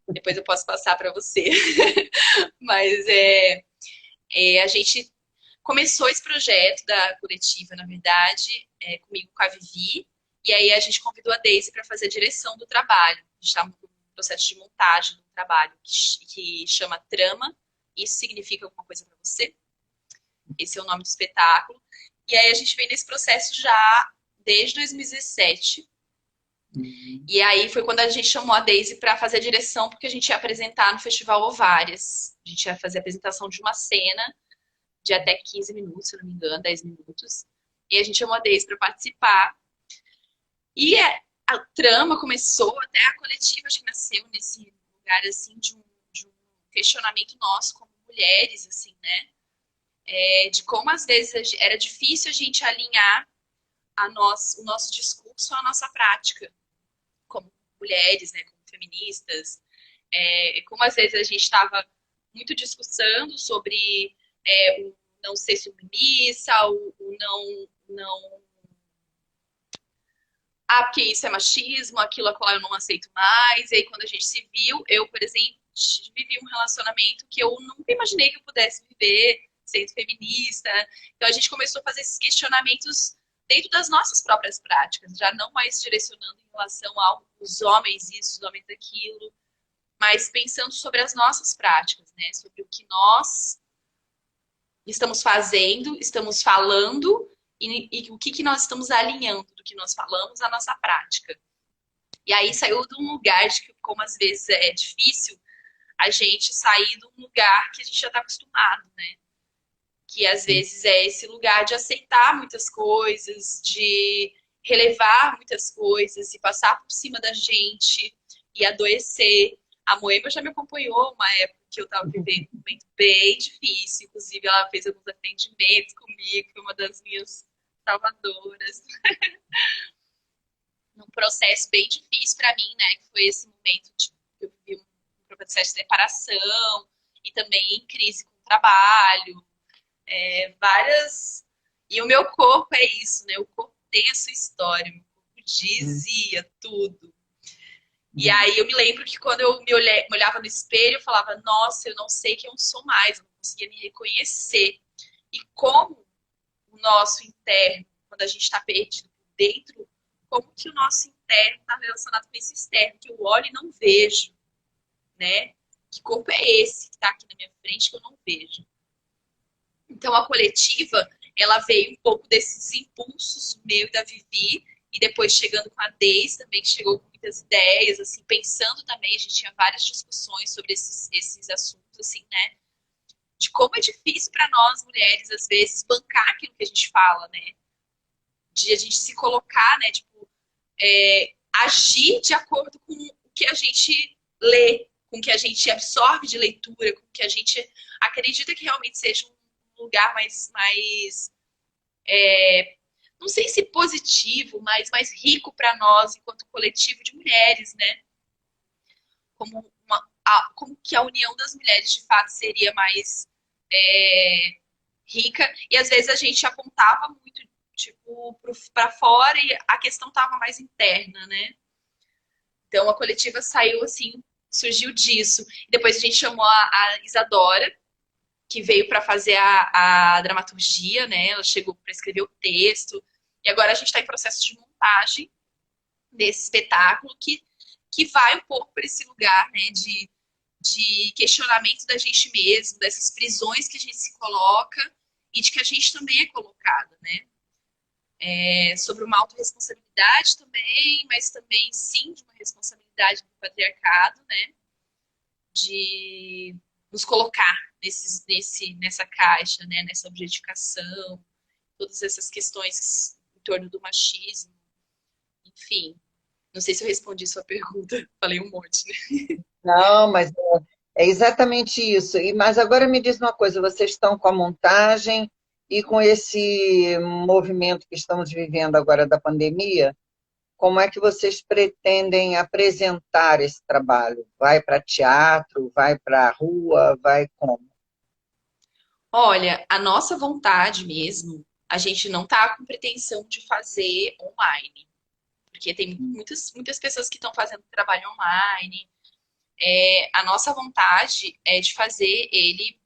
Depois eu posso passar para você. Mas a gente começou esse projeto da coletiva, na verdade, comigo com a Vivi, e aí a gente convidou a Daisy para fazer a direção do trabalho. A gente estava no processo de montagem do trabalho, que chama Trama. Isso significa alguma coisa para você? Esse é o nome do espetáculo. E aí a gente vem nesse processo já desde 2017. E aí foi quando a gente chamou a Daisy para fazer a direção, porque a gente ia apresentar no Festival Ovárias. A gente ia fazer a apresentação de uma cena de até 15 minutos, se não me engano, 10 minutos. E a gente chamou a Daisy para participar. E a trama começou, até a coletiva, acho que nasceu nesse lugar, assim, de um questionamento nosso como mulheres, assim, né? De como, às vezes, era difícil a gente alinhar o nosso discurso à nossa prática, como mulheres, né? Como feministas. Como, às vezes, a gente estava muito discussando sobre o não ser submissa, o não porque isso é machismo, aquilo a qual eu não aceito mais. E aí, quando a gente se viu, eu, por exemplo, vivi um relacionamento que eu nunca imaginei que eu pudesse viver sendo feminista. Então, a gente começou a fazer esses questionamentos dentro das nossas próprias práticas, já não mais direcionando em relação aos homens isso, os homens aquilo, mas pensando sobre as nossas práticas, né? Sobre o que nós estamos fazendo, estamos falando e o que nós estamos alinhando do que nós falamos à nossa prática. E aí saiu de um lugar de que, como às vezes é difícil, a gente sair de um lugar que a gente já está acostumado, né? Que às vezes é esse lugar de aceitar muitas coisas, de relevar muitas coisas e passar por cima da gente e adoecer. A Moema já me acompanhou uma época que eu estava vivendo um momento bem difícil. Inclusive, ela fez alguns atendimentos comigo, foi uma das minhas salvadoras. Num processo bem difícil para mim, né? Que foi esse momento de que eu vivi um processo de separação e também em crise com o trabalho. Várias. E o meu corpo é isso, né? O corpo tem a sua história, o meu corpo dizia tudo. E aí eu me lembro que quando eu me olhava no espelho, eu falava, nossa, eu não sei quem eu sou mais, eu não conseguia me reconhecer. E como o nosso interno, quando a gente está perdido por dentro, como que o nosso interno está relacionado com esse externo, que eu olho e não vejo, né? Que corpo é esse que está aqui na minha frente que eu não vejo? Então a coletiva, ela veio um pouco desses impulsos meu e da Vivi, e depois chegando com a Deise também, que chegou com muitas ideias, assim, pensando também, a gente tinha várias discussões sobre esses assuntos, assim, né? De como é difícil para nós, mulheres, às vezes, bancar aquilo que a gente fala, né? De a gente se colocar, né? Tipo, agir de acordo com o que a gente lê, com o que a gente absorve de leitura, com o que a gente acredita que realmente seja um lugar mais não sei se positivo, mas mais rico para nós enquanto coletivo de mulheres, né? Como que a união das mulheres de fato seria mais rica, e às vezes a gente apontava muito tipo para fora e a questão estava mais interna, né? Então a coletiva saiu assim, surgiu disso. Depois a gente chamou a Isadora, que veio para fazer a dramaturgia, né? Ela chegou para escrever o texto. E agora a gente está em processo de montagem desse espetáculo que vai um pouco para esse lugar, né? De questionamento da gente mesmo, dessas prisões que a gente se coloca e de que a gente também é colocada, né? Sobre uma autorresponsabilidade também, mas também, sim, de uma responsabilidade do patriarcado, né? De nos colocar nessa caixa, né? Nessa objetificação, todas essas questões em torno do machismo, enfim. Não sei se eu respondi sua pergunta, falei um monte, né? Não, mas é exatamente isso. Mas agora me diz uma coisa: vocês estão com a montagem e com esse movimento que estamos vivendo agora da pandemia, como é que vocês pretendem apresentar esse trabalho? Vai para teatro, vai para a rua, vai como? Olha, a nossa vontade mesmo, a gente não tá com pretensão de fazer online, porque tem muitas pessoas que estão fazendo trabalho online. A nossa vontade é de fazer ele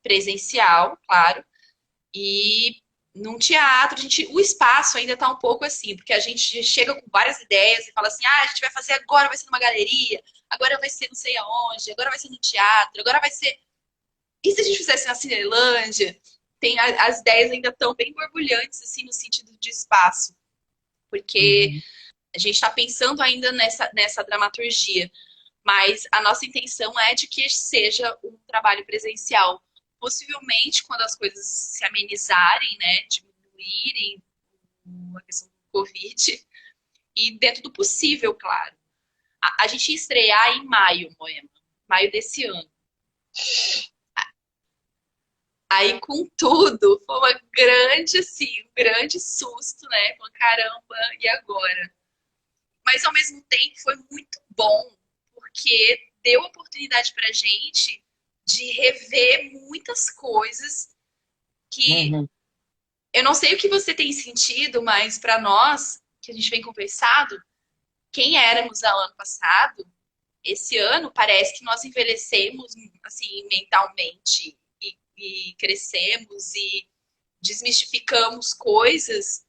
presencial, claro, E num teatro, o espaço ainda está um pouco assim, porque a gente chega com várias ideias e fala assim, a gente vai fazer agora, vai ser numa galeria, agora vai ser não sei aonde, agora vai ser no teatro, agora vai ser... E se a gente fizesse na Cinelândia? As ideias ainda estão bem borbulhantes, assim, no sentido de espaço, porque Uhum. a gente está pensando ainda nessa dramaturgia, mas a nossa intenção é de que seja um trabalho presencial. Possivelmente, quando as coisas se amenizarem, né, diminuírem a questão do Covid, e dentro do possível, claro. A gente ia estrear em maio, Moema, maio desse ano. Aí, com tudo, foi uma grande, assim, um grande susto, né? Com caramba, e agora? Mas, ao mesmo tempo, foi muito bom, porque deu oportunidade pra gente de rever muitas coisas que Uhum. eu não sei o que você tem sentido, mas para nós, que a gente vem conversado, quem éramos no ano passado, esse ano parece que nós envelhecemos assim mentalmente e crescemos e desmistificamos coisas.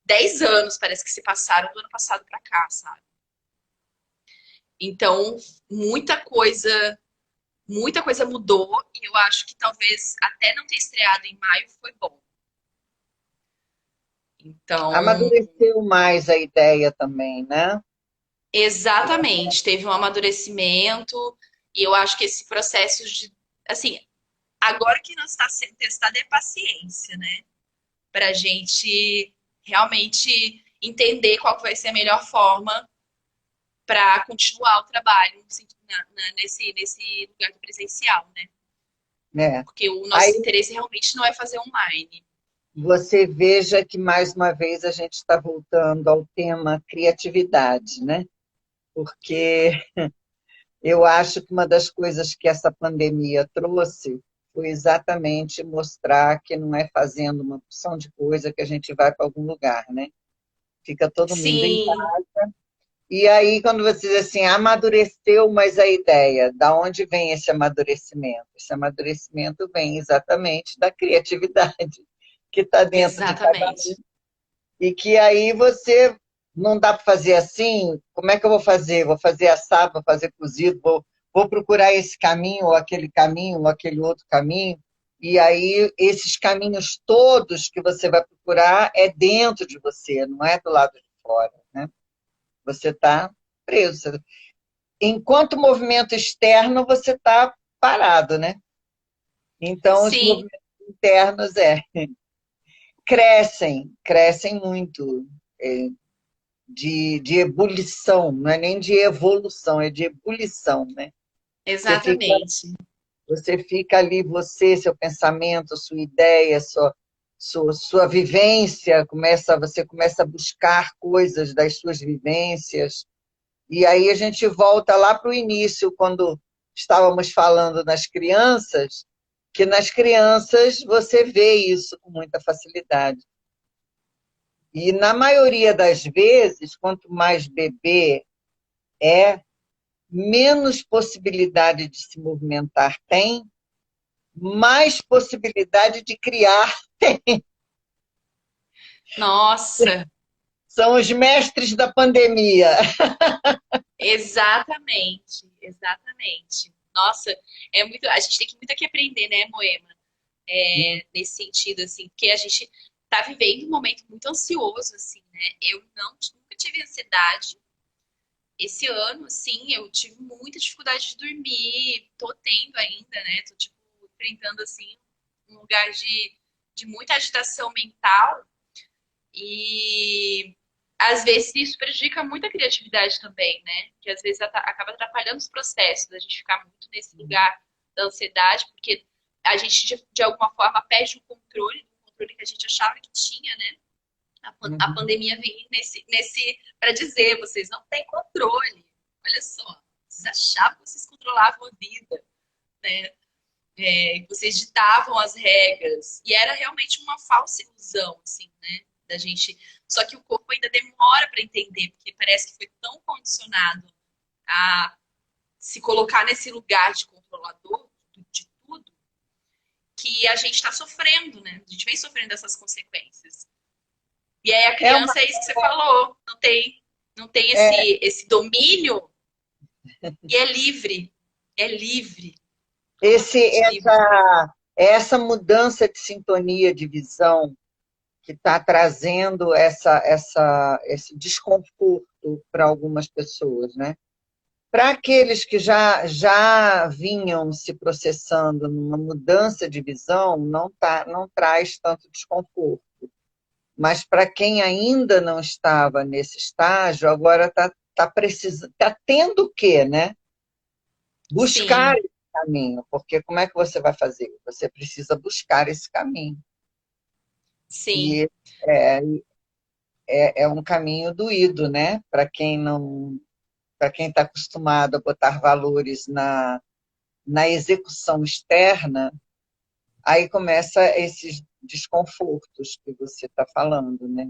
10 anos parece que se passaram do ano passado para cá, sabe? Então, muita coisa mudou e eu acho que talvez até não ter estreado em maio foi bom. Então, Amadureceu mais a ideia também, né? exatamente, teve um amadurecimento e eu acho que esse processo de, assim, agora que nós está sendo testado é paciência, né? Para a gente realmente entender qual que vai ser a melhor forma para continuar o trabalho nesse lugar do presencial, né? É. Porque o Aí nosso interesse realmente não é fazer online. você veja que, mais uma vez, a gente está voltando ao tema criatividade, né? Porque eu acho que uma das coisas que essa pandemia trouxe foi exatamente mostrar que não é fazendo uma porção de coisa que a gente vai para algum lugar, né? Fica todo mundo em Sim, casa. E aí, quando você diz assim, amadureceu mais a ideia, da onde vem esse amadurecimento? Esse amadurecimento vem exatamente da criatividade que está dentro de cada um, exatamente. e que aí você não dá para fazer assim, como é que eu vou fazer? Vou fazer assado, vou fazer cozido, vou procurar esse caminho, ou aquele outro caminho, e aí esses caminhos todos que você vai procurar é dentro de você, não é do lado de fora, né? Você está preso. Enquanto movimento externo, você está parado, né? Então, os Sim, movimentos internos crescem muito, é, de ebulição, não é nem de evolução, é de ebulição, né? Você fica, exatamente. você fica ali, você, seu pensamento, sua ideia, sua vivência, você começa a buscar coisas das suas vivências, e aí a gente volta lá para o início, quando estávamos falando nas crianças, que nas crianças você vê isso com muita facilidade. E na maioria das vezes, quanto mais bebê é, menos possibilidade de se movimentar tem, mais possibilidade de criar. Nossa, São os mestres da pandemia. exatamente, exatamente. Nossa, a gente tem que muito aqui aprender, né, Moema? Nesse sentido, assim, porque a gente tá vivendo um momento muito ansioso, assim, né? Eu nunca tive ansiedade. Esse ano, assim, eu tive muita dificuldade de dormir, tô tendo ainda, né? Tô, tipo, enfrentando, assim, um lugar de muita agitação mental e às vezes isso prejudica muito a criatividade também, né? Que às vezes acaba atrapalhando os processos, a gente ficar muito nesse lugar da ansiedade, porque a gente, de alguma forma, perde o controle que a gente achava que tinha, né? A Uhum. pandemia vem nesse para dizer, vocês não têm controle. Olha só, vocês achavam que vocês controlavam a vida, né? Que vocês ditavam as regras. E era realmente uma falsa ilusão, assim, né? Da gente. Só que o corpo ainda demora para entender, porque parece que foi tão condicionado a se colocar nesse lugar de controlador de tudo, que a gente está sofrendo, né? A gente vem sofrendo dessas consequências. E aí a É uma, criança, é isso que você falou, não tem é, esse domínio e é livre. É livre, esse, completamente livre. essa mudança de sintonia, de visão, que está trazendo esse desconforto para algumas pessoas, né? Para aqueles que já vinham se processando numa mudança de visão, não traz tanto desconforto. Mas para quem ainda não estava nesse estágio, agora tá precisando, está tendo o quê, né? Buscar Sim, esse caminho, porque como é que você vai fazer? Você precisa buscar esse caminho. sim, E é, é um caminho doído, né? Para quem está acostumado a botar valores na execução externa, aí começa esses desconfortos que você está falando, né?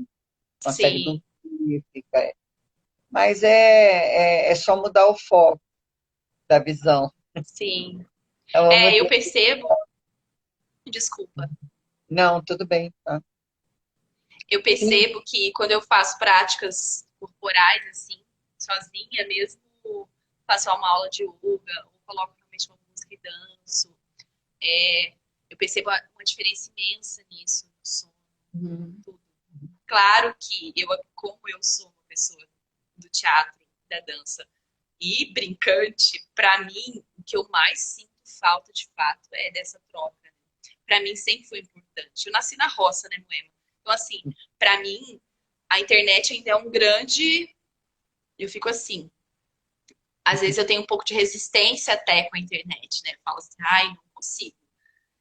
Consegue sim, dormir, fica... Mas é só mudar o foco da visão. sim. É uma É, eu mudança. percebo, desculpa, Não, tudo bem. Tá? eu Sim. percebo que quando eu faço práticas corporais, assim, sozinha mesmo, faço uma aula de yoga, ou coloco realmente uma música e danço, eu percebo uma diferença imensa nisso, no sono, Uhum. tudo. Claro que eu, como eu sou uma pessoa do teatro, da dança e brincante, para mim, o que eu mais sinto falta de fato é dessa troca. Né? Para mim sempre foi importante. Eu nasci na roça, né, Moema? Então, assim, para mim, a internet ainda é um grande. Eu fico assim. Às vezes eu tenho um pouco de resistência até com a internet, né? Eu falo assim, ai, não consigo.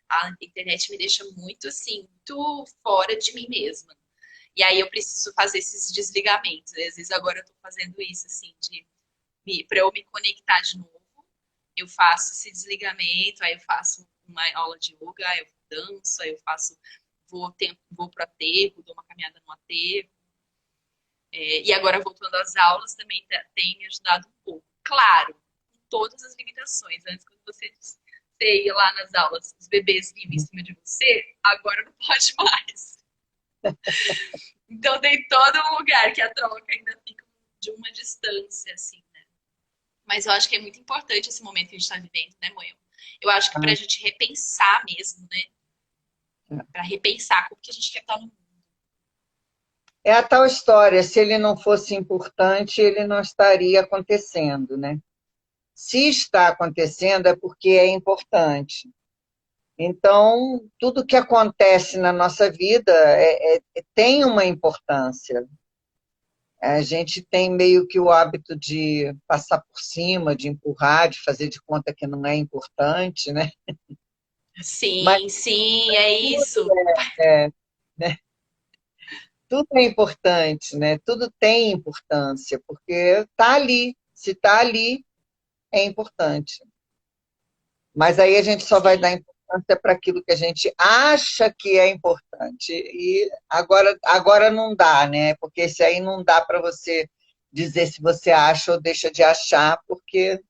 A internet me deixa muito assim, muito fora de mim mesma. E aí eu preciso fazer esses desligamentos. Às vezes agora eu tô fazendo isso, assim, para eu me conectar de novo, eu faço esse desligamento, aí eu faço uma aula de yoga, aí eu danço, aí eu faço, vou pro aterro, dou uma caminhada no aterro. E agora voltando às aulas também tem me ajudado um pouco. Claro, com todas as limitações. Antes, quando você ia lá nas aulas, os bebês vinham em cima de você, agora não pode mais. Então tem todo um lugar que a troca ainda fica de uma distância, assim, né? Mas eu acho que é muito importante esse momento que a gente está vivendo, né, Moema? Eu acho que para a gente repensar mesmo, né? Para repensar como que a gente quer estar no mundo. É a tal história, se ele não fosse importante, ele não estaria acontecendo, né? Se está acontecendo é porque é importante. Então, tudo que acontece na nossa vida tem uma importância. A gente tem meio que o hábito de passar por cima, de empurrar, de fazer de conta que não é importante, né? Mas Sim, sim, é tudo isso. né? Tudo é importante, né? Tudo tem importância, porque está ali. Se está ali, é importante. Mas aí a gente só vai dar Sim, importância para aquilo que a gente acha que é importante. E agora não dá, né? Porque esse aí não dá para você dizer se você acha ou deixa de achar, porque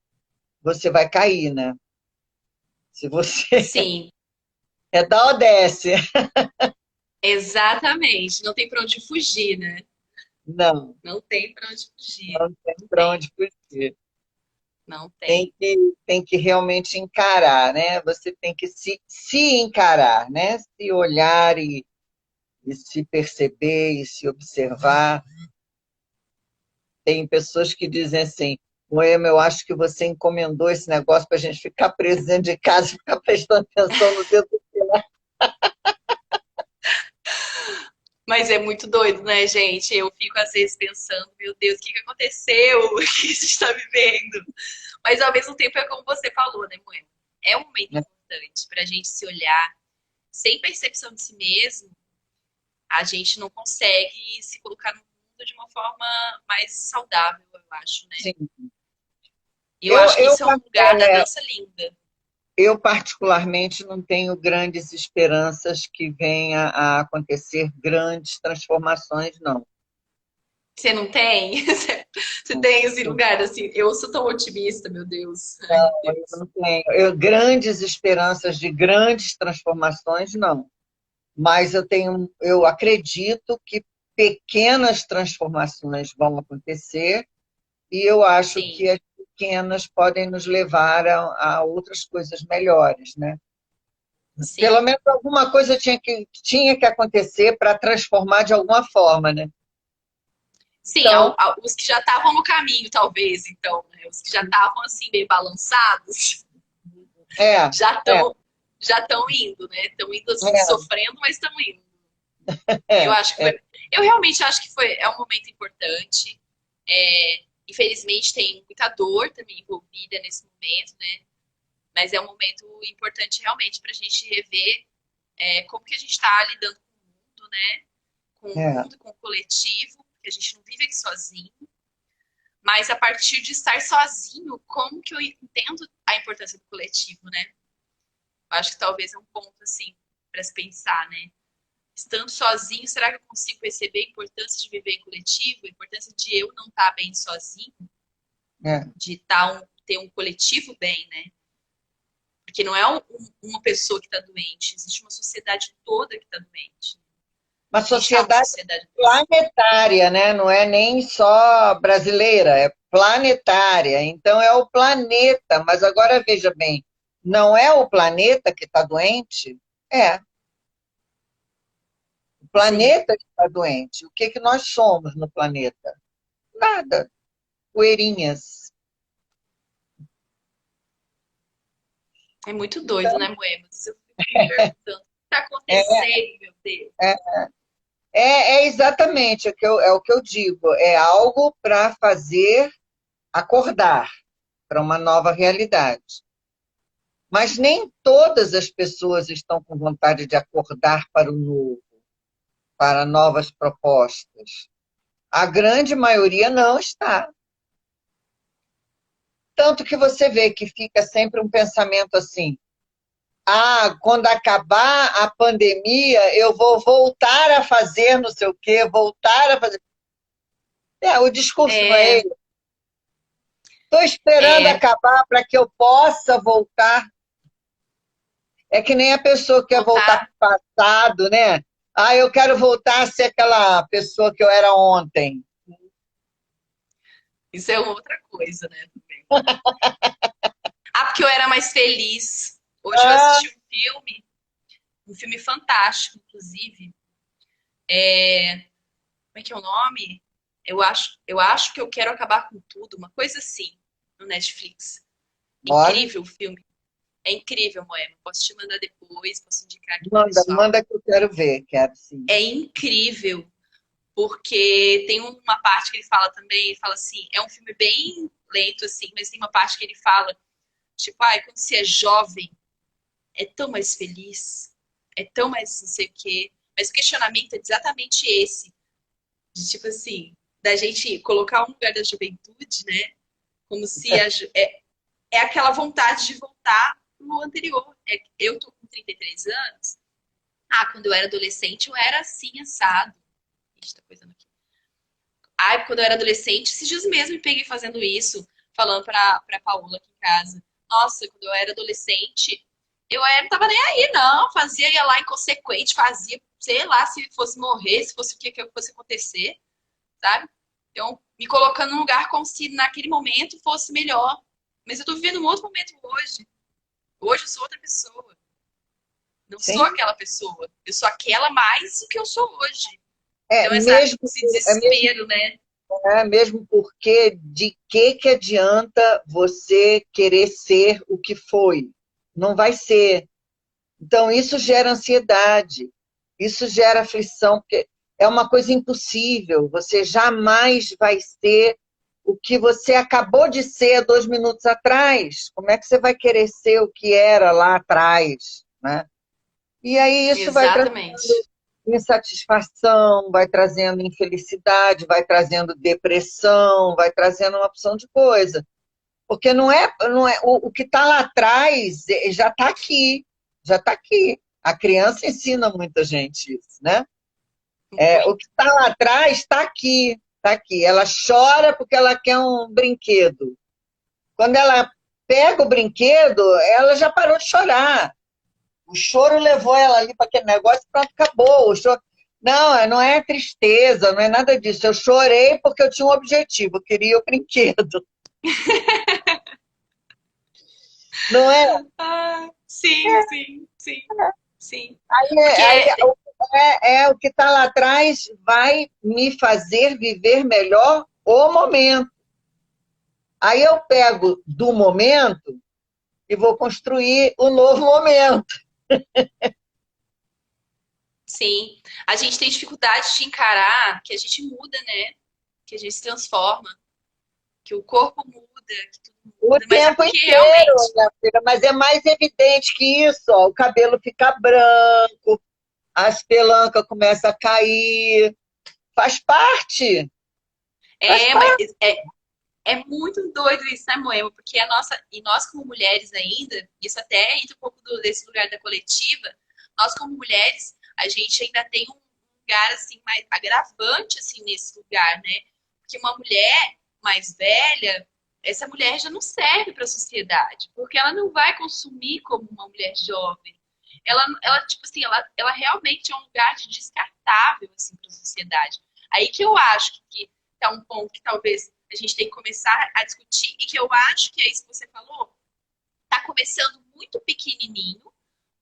você vai cair, né? Se você sim, é da ou desce. exatamente. Não tem para onde fugir, né? Não, Não tem para onde fugir. não tem Não para tem, onde fugir. não Tem tem. que, tem que realmente encarar, né? Você tem que se encarar, né? Se olhar e se perceber e se observar. Tem pessoas que dizem assim, Moema, eu acho que você encomendou esse negócio para a gente ficar preso dentro de casa e ficar prestando atenção no dedo. Mas é muito doido, né, gente? Eu fico às vezes pensando, meu Deus, o que aconteceu? O que a gente está vivendo? Mas ao mesmo tempo é como você falou, né, Moema? É um momento importante para a gente se olhar sem percepção de si mesmo. A gente não consegue se colocar no mundo de uma forma mais saudável, eu acho, né? Sim. E eu Eu, acho que eu, isso é um lugar da dança linda. eu, particularmente, não tenho grandes esperanças que venha a acontecer grandes transformações, não. Você não tem? Você tem esse lugar assim? Eu sou tão otimista, meu Deus. Ai, meu Eu Deus. não tenho. Grandes esperanças de grandes transformações, não. Mas eu acredito que pequenas transformações vão acontecer e eu acho Sim, que as pequenas podem nos levar a outras coisas melhores, né? Pelo sim. menos alguma coisa tinha que acontecer para transformar de alguma forma, né? Sim, Então, os que já estavam no caminho, talvez, então, né? Os que já estavam assim, meio balançados, é, já é, estão já estão indo, né? Estão indo assim, é, sofrendo, mas estão indo. Eu é, acho que é, foi. Eu realmente acho que é um momento importante. Infelizmente tem muita dor também envolvida nesse momento, né? Mas é um momento importante realmente para a gente rever como que a gente está lidando com o mundo, né? Com o é. mundo, com o coletivo, porque a gente não vive aqui sozinho. Mas a partir de estar sozinho, como que eu entendo a importância do coletivo, né? Eu acho que talvez é um ponto assim para se pensar, né? Estando sozinho, será que eu consigo perceber a importância de viver em coletivo, a importância de eu não estar bem sozinho, É. de ter um coletivo bem, né? Porque não é uma pessoa que está doente, existe uma sociedade toda que está doente. Uma A gente está numa sociedade sociedade doente. planetária, né? Não é nem só brasileira, é planetária. Então é o planeta. Mas agora veja bem, não é o planeta que está doente? É, o Sim, planeta que está doente. O que que nós somos no planeta? Nada. Poeirinhas. é muito doido, né, Moemas? Eu fico me perguntando o que está É, acontecendo, meu Deus. é, é exatamente é o que eu digo. É algo para fazer acordar para uma nova realidade. Mas nem todas as pessoas estão com vontade de acordar para o novo, para novas propostas. A grande maioria não está. Tanto que você vê que fica sempre um pensamento assim: ah, quando acabar a pandemia, eu vou voltar a fazer não sei o quê, voltar a fazer. O discurso não é É, ele. Estou esperando é, acabar para que eu possa voltar. É que nem a pessoa que quer voltar voltar. para o passado, né? Ah, eu quero voltar a ser aquela pessoa que eu era ontem. Isso é outra coisa, né, também. Ah, porque eu era mais feliz. Hoje eu Ah, assisti um filme fantástico, inclusive. Como é que é o nome? Eu acho que eu quero acabar com tudo, uma coisa assim, no Netflix. olha, Incrível o filme. É incrível, Moema. Posso te mandar depois, posso indicar aqui pro manda, pessoal. manda que eu quero ver, quero sim. É incrível, porque tem uma parte que ele fala também, ele fala assim, é um filme bem lento, assim, mas tem uma parte que ele fala, tipo, ai, quando você é jovem, é tão mais feliz, é tão mais não sei o quê. Mas o questionamento é exatamente esse, de tipo assim, da gente colocar um lugar da juventude, né? Como se é aquela vontade de voltar pro anterior. Eu tô com 33 anos. Ah, quando eu era adolescente, eu era assim, assado. Ixi, tá coisando aqui. Ai, quando eu era adolescente, esses dias mesmo me peguei fazendo isso, falando pra Paola aqui em casa. Nossa, quando eu era adolescente, não tava nem aí, não. Fazia, ia lá inconsequente, fazia, sei lá, se fosse morrer, se fosse o que fosse acontecer, sabe? Então, me colocando num lugar como se naquele momento fosse melhor. Mas eu tô vivendo um outro momento hoje. Hoje eu sou outra pessoa. Não sou Sim, aquela pessoa. Eu sou aquela mais do que eu sou hoje. é Então, mesmo, esse é mesmo, desespero, né? mesmo porque de que adianta você querer ser o que foi? Não vai ser. Então, isso gera ansiedade, isso gera aflição, porque é uma coisa impossível. Você jamais vai ser o que você acabou de ser 2 minutos atrás. Como é que você vai querer ser o que era lá atrás, né? E aí isso vai trazendo Exatamente. insatisfação, vai trazendo infelicidade, vai trazendo depressão, vai trazendo uma opção de coisa. Porque não é o que está lá atrás já está aqui, já está aqui. A criança ensina muita gente isso, né? O que Muito. está lá atrás está aqui. Tá aqui. Ela chora porque ela quer um brinquedo. Quando ela pega o brinquedo, ela já parou de chorar. O choro levou ela ali para aquele negócio e pronto, acabou. O choro... Não, não é tristeza, não é nada disso. Eu chorei porque eu tinha um objetivo, eu queria o brinquedo. Não é? Ah, sim, sim, sim, sim. Porque Aí, o que está lá atrás vai me fazer viver melhor o momento. Aí eu pego do momento e vou construir o novo momento. sim, a gente tem dificuldade de encarar que a gente muda, né? Que a gente se transforma, que o corpo muda, que tudo O muda, mas é tempo porque inteiro, realmente minha filha, mas é mais evidente que isso. Ó, o cabelo fica branco, as pelancas começam a cair. Faz parte, faz é, parte. é, é muito doido isso, né, Moema? Porque a nossa, e nós como mulheres ainda, isso até entra um pouco desse lugar da coletiva, nós como mulheres, a gente ainda tem um lugar assim mais agravante assim nesse lugar, né? Porque uma mulher mais velha, essa mulher já não serve para a sociedade, porque ela não vai consumir como uma mulher jovem. Ela tipo assim, ela realmente é um lugar de descartável assim para a sociedade. Aí que eu acho que tá um ponto que talvez a gente tem que começar a discutir e que eu acho que é isso que você falou, tá começando muito pequenininho,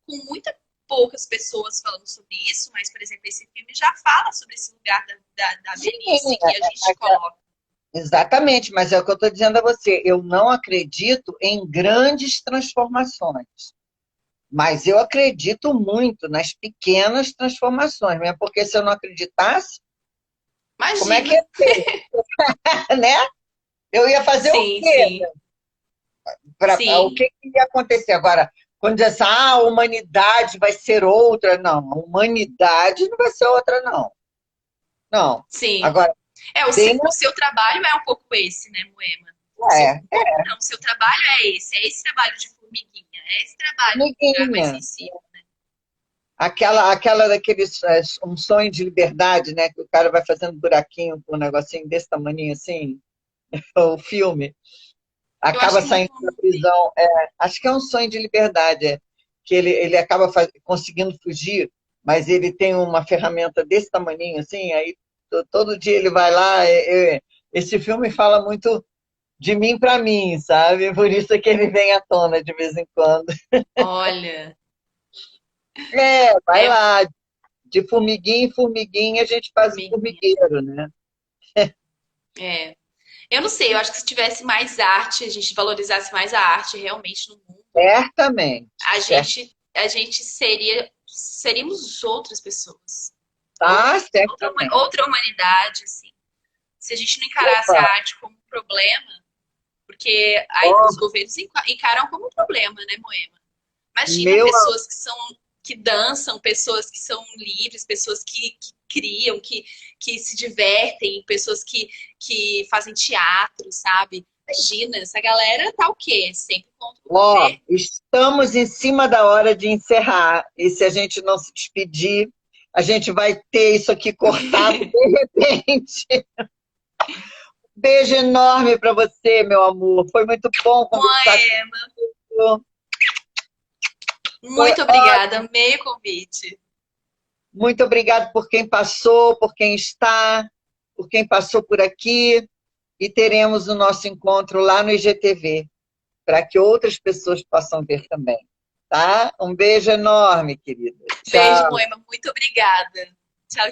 com muitas poucas pessoas falando sobre isso, mas, por exemplo, esse filme já fala sobre esse lugar da Sim, velhice que a gente coloca. exatamente, mas é o que eu estou dizendo a você. Eu não acredito em grandes transformações, mas eu acredito muito nas pequenas transformações, mesmo porque se eu não acreditasse, como é que Imagina. ia ser, né? Eu ia fazer o Sim, quê? sim, O sim, que ia acontecer agora? Quando diz assim, a humanidade vai ser outra, não, a humanidade não vai ser outra, não. Não. sim. Agora, É, tem, o seu trabalho é um pouco esse, né, Moema? é, Um pouco não, o seu trabalho é esse trabalho de formiguinha, é esse trabalho no lugar mais amiguinha, sensível. aquela daqueles, um sonho de liberdade, né? Que o cara vai fazendo buraquinho com um negocinho desse tamanho assim, o filme, Eu acho acaba que não, saindo da não vi. prisão. Acho que é um sonho de liberdade, que ele acaba conseguindo fugir, mas ele tem uma ferramenta desse tamanho assim, aí todo dia ele vai lá. Esse filme fala muito de mim para mim, sabe? Por isso é que ele vem à tona de vez em quando. Olha, Vai é lá, de formiguinha em formiguinha a gente faz o formiguinha. formigueiro, né? É. Eu não sei, eu acho que se tivesse mais arte, a gente valorizasse mais a arte realmente no mundo, Certamente, a gente seríamos outras pessoas. tá? Certamente. Outra humanidade, assim. Se a gente não encarasse Opa, a arte como um problema, porque aí ó, os governos encaram como um problema, né, Moema? Imagina meu, pessoas que dançam, pessoas que são livres, pessoas que criam, que se divertem, pessoas que fazem teatro, sabe? Imagina, essa galera tá o quê? Sempre contra o ó, governo. estamos em cima da hora de encerrar. E se a gente não se despedir, a gente vai ter isso aqui cortado de repente. Beijo enorme para você, meu amor. Foi muito bom conversar Moema, contigo. Foi muito obrigada, amei o convite. muito obrigado por quem passou, por quem está, por quem passou por aqui. E teremos o nosso encontro lá no IGTV, para que outras pessoas possam ver também. Tá? Um beijo enorme, querida. Beijo, Tchau. Moema, muito obrigada. Tchau,